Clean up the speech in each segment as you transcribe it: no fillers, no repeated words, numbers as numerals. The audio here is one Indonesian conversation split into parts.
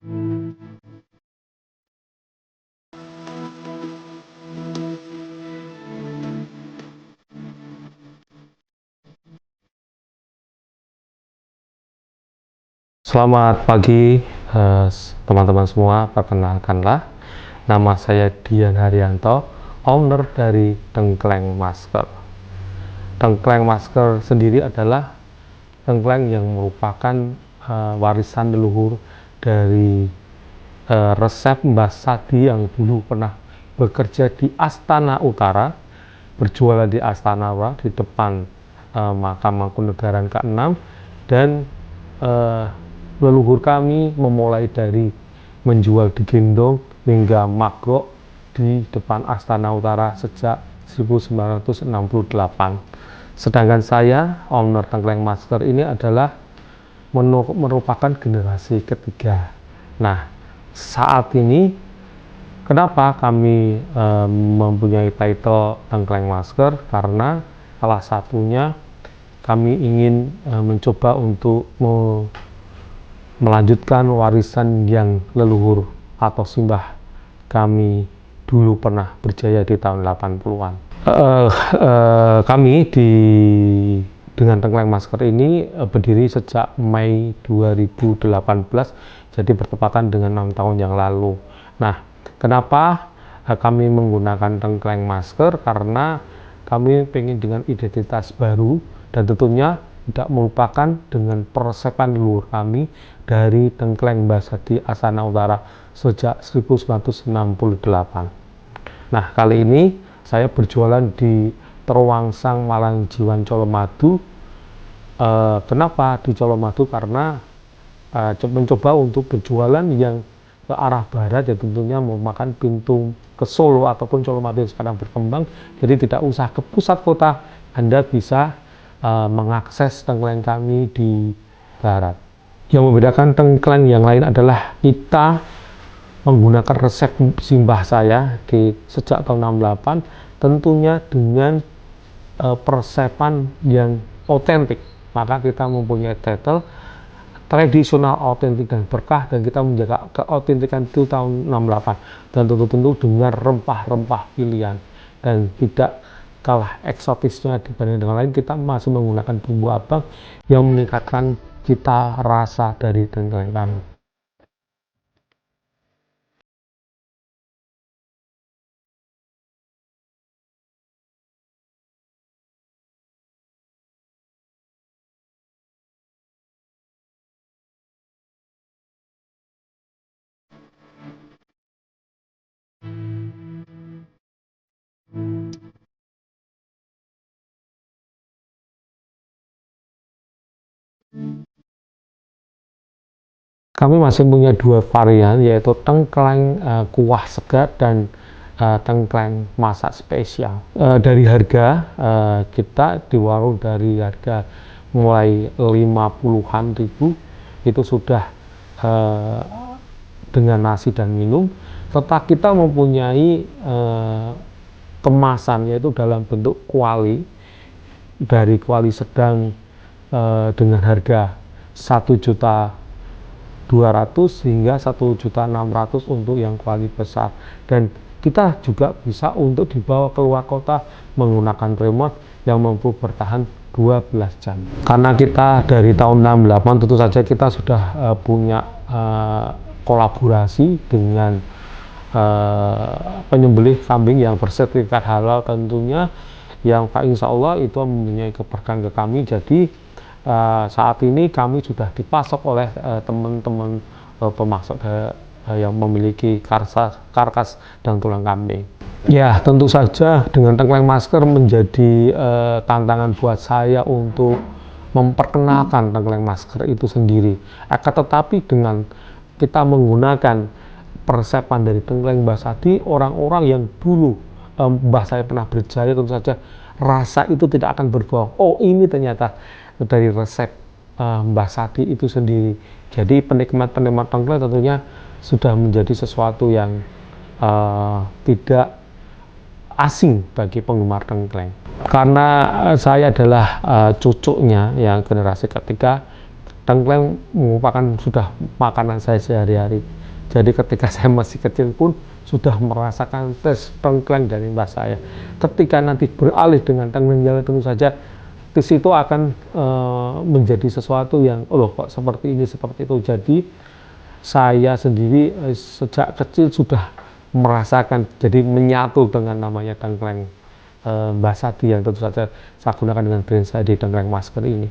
Selamat pagi teman-teman semua, perkenalkanlah nama saya Dian Haryanto, owner dari Tengkleng Masker. Tengkleng Masker sendiri adalah tengkleng yang merupakan warisan leluhur dari resep Mbah Sadi yang dulu pernah bekerja di Astana Utara, berjualan di Astana Utara di depan makam Mangkunegaran ke-6, dan leluhur kami memulai dari menjual di gendong hingga magrok di depan Astana Utara sejak 1968. Sedangkan saya, owner Tengkleng Masker ini adalah merupakan generasi ketiga. Nah, saat ini kenapa kami mempunyai title Tengkleng Masker? Karena salah satunya kami ingin mencoba untuk melanjutkan warisan yang leluhur atau simbah kami dulu pernah berjaya di tahun 80-an. Kami dengan Tengkleng Masker ini berdiri sejak Mei 2018, jadi bertepatan dengan 6 tahun yang lalu. Nah, kenapa kami menggunakan Tengkleng Masker? Karena kami ingin dengan identitas baru, dan tentunya tidak melupakan dengan peresepan leluhur kami dari Tengkleng Mbah Sadi Astana Utara sejak 1968. Nah, kali ini saya berjualan di Terwangsang Malangjiwan Colomadu. Kenapa di Colomadu? Karena mencoba untuk berjualan yang ke arah barat, ya tentunya merupakan pintu ke Solo ataupun Colomadu yang sekarang berkembang. Jadi tidak usah ke pusat kota, Anda bisa mengakses tengkleng kami di barat. Yang membedakan tengkleng yang lain adalah kita menggunakan resep simbah saya sejak tahun 68, tentunya dengan peresepan yang otentik. Maka kita mempunyai title tradisional, otentik, dan berkah, dan kita menjaga keotentikan itu tahun 68, dan tentu dengan rempah-rempah pilihan, dan tidak kalah eksotisnya dibanding dengan lain. Kita masih menggunakan bumbu abang yang meningkatkan cita rasa dari tengkleng kami. Kami masih punya dua varian, yaitu tengkleng kuah segar dan tengkleng masak spesial. Dari harga, kita di warung dari harga mulai 50-an ribu itu sudah dengan nasi dan minum, serta kita mempunyai kemasan yaitu dalam bentuk kuali, dari kuali sedang dengan harga 1.200.000 hingga 1.600.000 untuk yang kuali besar, dan kita juga bisa untuk dibawa keluar kota menggunakan remote yang mampu bertahan 12 jam. Karena kita dari tahun 68, tentu saja kita sudah punya kolaborasi dengan penyembelih kambing yang bersertifikat halal tentunya, yang insya Allah itu mempunyai keberkahan ke kami. Jadi saat ini kami sudah dipasok oleh teman-teman pemasok yang memiliki karkas dan tulang kambing. Ya, tentu saja dengan Tengkleng Masker menjadi tantangan buat saya untuk memperkenalkan Tengkleng Masker itu sendiri. Tetapi dengan kita menggunakan peresepan dari Tengkleng Mbah Sadi, orang-orang yang dulu Mbah saya pernah berjaya, tentu saja rasa itu tidak akan berbohong. Oh, ini ternyata dari resep Mbah Sadi itu sendiri. Jadi penikmat-penikmat tengkleng tentunya sudah menjadi sesuatu yang tidak asing bagi penggemar tengkleng. Karena saya adalah cucunya yang generasi ketiga, tengkleng merupakan sudah makanan saya sehari-hari. Jadi ketika saya masih kecil pun sudah merasakan tes tengkleng dari mbah saya. Ketika nanti beralih dengan tengkleng jalan, tentu saja di situ akan menjadi sesuatu yang loh kok seperti ini seperti itu. Jadi saya sendiri sejak kecil sudah merasakan, jadi menyatu dengan namanya tengkleng Mbah Sadi yang tentu saja saya gunakan dengan brand saya di tengkleng masker ini.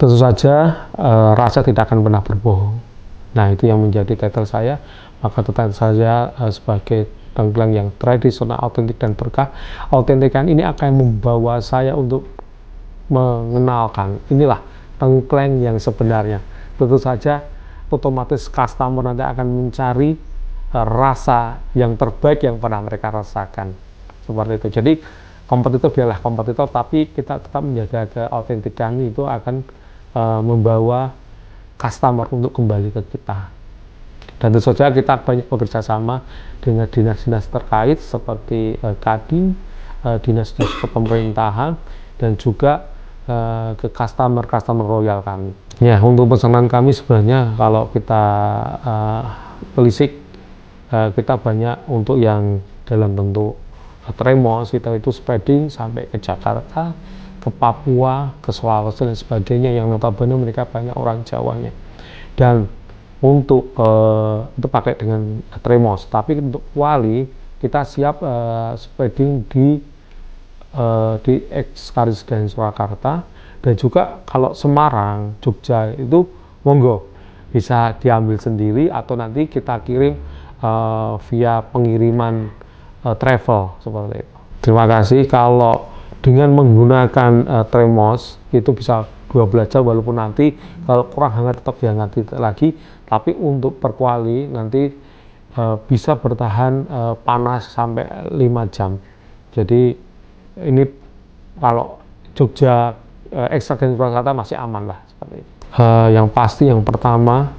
Tentu saja rasa tidak akan pernah berbohong. Nah, itu yang menjadi title saya. Maka title saya sebagai tengkleng yang tradisional, autentik dan berkah. Autentikan ini akan membawa saya untuk mengenalkan inilah tengkleng yang sebenarnya. Tentu saja otomatis customer nanti akan mencari rasa yang terbaik yang pernah mereka rasakan. Seperti itu. Jadi kompetitor biarlah kompetitor, tapi kita tetap menjaga keautentikan itu akan membawa customer untuk kembali ke kita. Dan tentu saja kita banyak bekerja sama dengan dinas-dinas terkait seperti Kadin, dinas-dinas kepemerintahan, dan juga ke customer royal kami. Ya, untuk pesanan kami sebenarnya kalau kita telisik, kita banyak untuk yang dalam bentuk tremos, kita itu spreading sampai ke Jakarta, ke Papua, ke Sulawesi dan sebagainya, yang notabene mereka banyak orang Jawanya. Dan untuk itu pakai dengan tremos, tapi untuk kuali kita siap spreading di Ekskaris dan Surakarta, dan juga kalau Semarang, Jogja itu monggo bisa diambil sendiri atau nanti kita kirim via pengiriman travel seperti itu. Terima kasih. Kalau dengan menggunakan tremos itu bisa 12 jam, walaupun nanti kalau kurang hangat tetap dihangat lagi, tapi untuk perkuali nanti bisa bertahan panas sampai 5 jam. Jadi ini kalau Jogja ekstrak dan Purwakarta masih aman lah seperti itu. Yang pasti yang pertama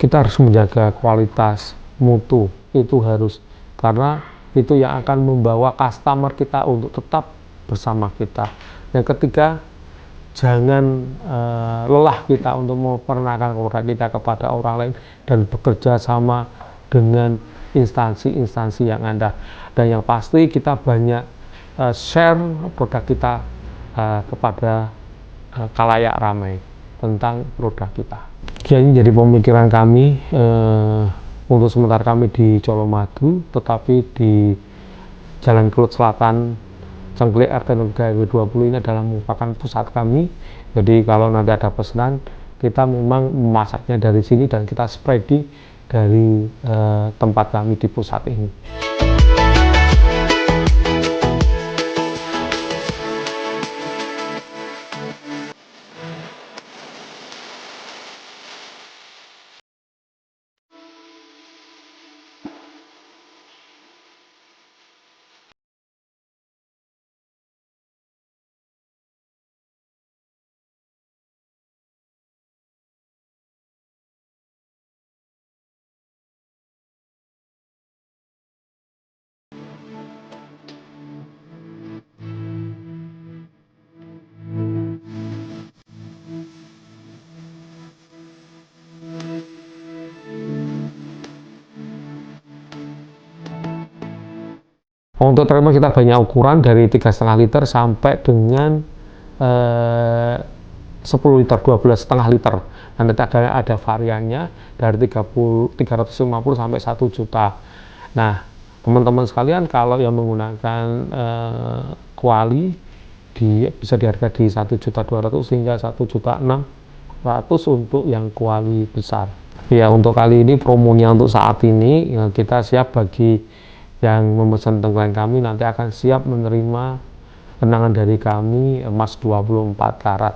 kita harus menjaga kualitas mutu, itu harus, karena itu yang akan membawa customer kita untuk tetap bersama kita. Yang ketiga, jangan lelah kita untuk memperkenalkan produk kita kepada orang lain dan bekerja sama dengan instansi-instansi yang ada. Dan yang pasti kita banyak share produk kita kepada khalayak ramai tentang produk kita. Jadi pemikiran kami untuk sementara kami di Colomadu, tetapi di Jalan Kelut Selatan, Cengklik RT 20 ini adalah merupakan pusat kami. Jadi kalau nanti ada pesanan, kita memang memasaknya dari sini dan kita spreading dari tempat kami di pusat ini. Untuk termos kita banyak ukuran dari 3,5 liter sampai dengan 10 liter, 12,5 liter. Nanti ada variannya dari 350 sampai 1 juta. Nah, teman-teman sekalian, kalau yang menggunakan kuali bisa diharga di 1.200.000 hingga 1.600.000 untuk yang kuali besar. Ya, untuk kali ini promonya untuk saat ini ya, kita siap bagi yang memesan tengkleng kami nanti akan siap menerima kenangan dari kami emas 24 karat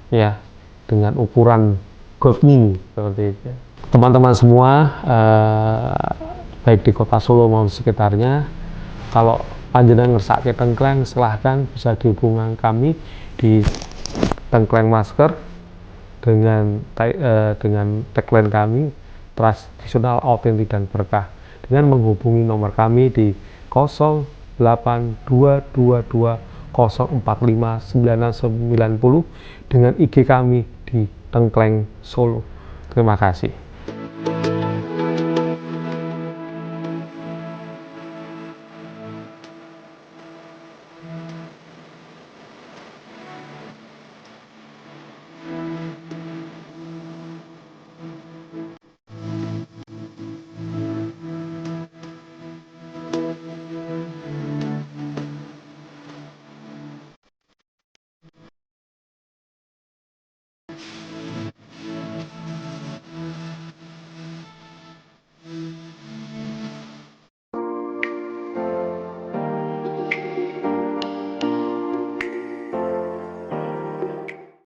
ya, dengan ukuran gold me seperti itu. Teman-teman semua, baik di kota Solo maupun sekitarnya, kalau panjenengan ngersake tengkleng, silahkan bisa dihubungi kami di Tengkleng Masker dengan tagline kami tradisional, autentik, dan berkah, dengan menghubungi nomor kami di 082220459690 dengan IG kami di Tengkleng Solo. Terima kasih.